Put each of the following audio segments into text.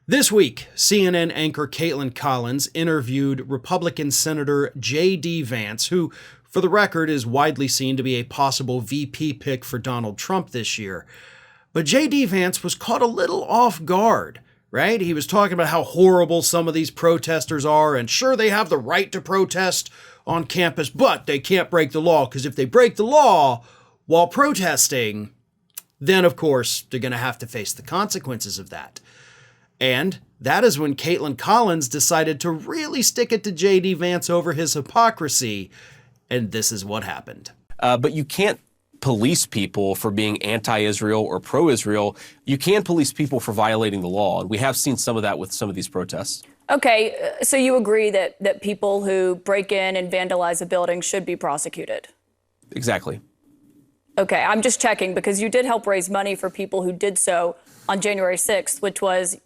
This week, CNN anchor Caitlin Collins interviewed Republican Senator J.D. Vance, who, for the record, is widely seen to be a possible VP pick for Donald Trump this year. But J.D. Vance was caught a little off guard, right? He was talking about how horrible some of these protesters are, and sure, they have the right to protest on campus, but they can't break the law, because if they break the law while protesting, then, of course, they're going to have to face the consequences of that. And that is when Caitlin Collins decided to really stick it to J.D. Vance over his hypocrisy. And this is what happened. But you can't police people for being anti-Israel or pro-Israel. You can police people for violating the law. And we have seen some of that with some of these protests. Okay, so you agree that people who break in and vandalize a building should be prosecuted? Exactly. Okay, I'm just checking because you did help raise money for people who did so on January 6th, which was,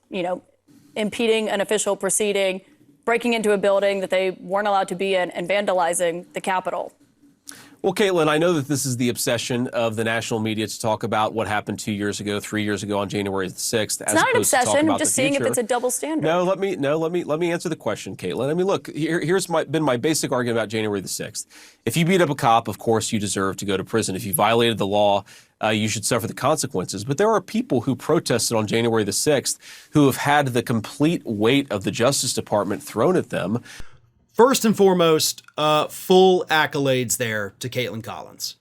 impeding an official proceeding, breaking into a building that they weren't allowed to be in, and vandalizing the Capitol. Well, Caitlin, I know that this is the obsession of the national media to talk about what happened 2 years ago, 3 years ago on January the 6th. It's not an obsession. I'm just seeing if it's a double standard. No, let me answer the question, Caitlin. I mean, look, here's been my basic argument about January the 6th. If you beat up a cop, of course you deserve to go to prison. If you violated the law, you should suffer the consequences. But there are people who protested on January the 6th who have had the complete weight of the Justice Department thrown at them. First and foremost, full accolades there to Caitlin Collins.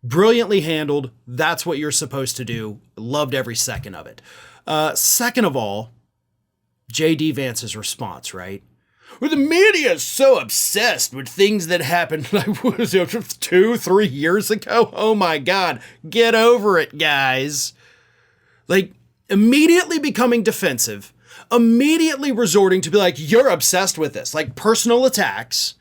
Brilliantly handled. That's what you're supposed to do. Loved every second of it. Second of all, J.D. Vance's response, right? Well, the media is so obsessed with things that happened like 2-3 years ago. Oh my God, get over it, guys. Like, immediately becoming defensive, immediately resorting to be like, you're obsessed with this, like personal attacks,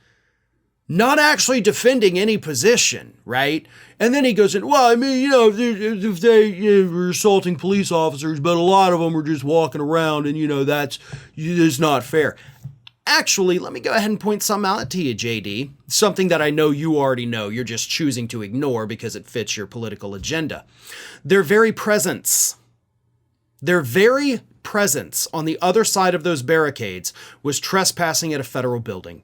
not actually defending any position, right? And then he goes in, well, I mean, if they were assaulting police officers, but a lot of them were just walking around and, that's not fair. Actually, let me go ahead and point something out to you, JD. Something that I know you already know. You're just choosing to ignore because it fits your political agenda. Their very presence on the other side of those barricades was trespassing at a federal building.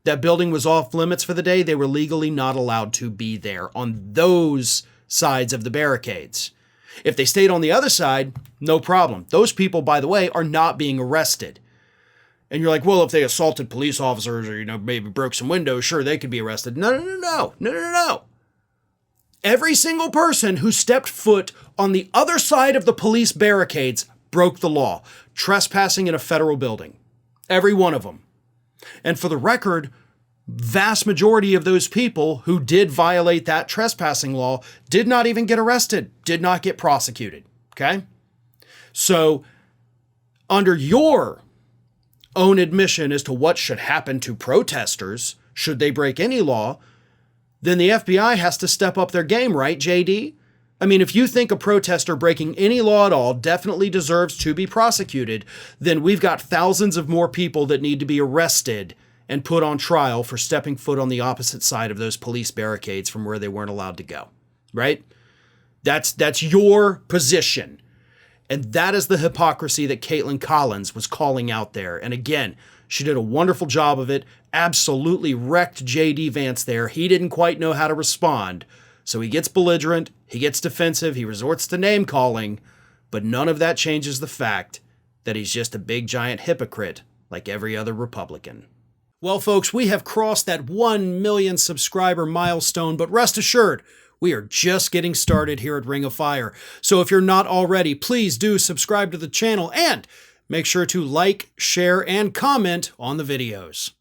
That building was off limits for the day. They were legally not allowed to be there on those sides of the barricades. If they stayed on the other side, no problem. Those people, by the way, are not being arrested. And you're like, well, if they assaulted police officers or, maybe broke some windows, sure, they could be arrested. No. Every single person who stepped foot on the other side of the police barricades broke the law, trespassing in a federal building. Every one of them. And for the record, vast majority of those people who did violate that trespassing law did not even get arrested, did not get prosecuted. Okay? So, under your own admission as to what should happen to protesters, should they break any law, then the FBI has to step up their game, right, JD? I mean, if you think a protester breaking any law at all definitely deserves to be prosecuted, then we've got thousands of more people that need to be arrested and put on trial for stepping foot on the opposite side of those police barricades from where they weren't allowed to go, right? That's your position. And that is the hypocrisy that Caitlin Collins was calling out there. And again, she did a wonderful job of it, absolutely wrecked J.D. Vance there. He didn't quite know how to respond. So he gets belligerent, he gets defensive, he resorts to name calling, but none of that changes the fact that he's just a big giant hypocrite like every other Republican. Well, folks, we have crossed that 1 million subscriber milestone, but rest assured, we are just getting started here at Ring of Fire. So if you're not already, please do subscribe to the channel and make sure to like, share, and comment on the videos.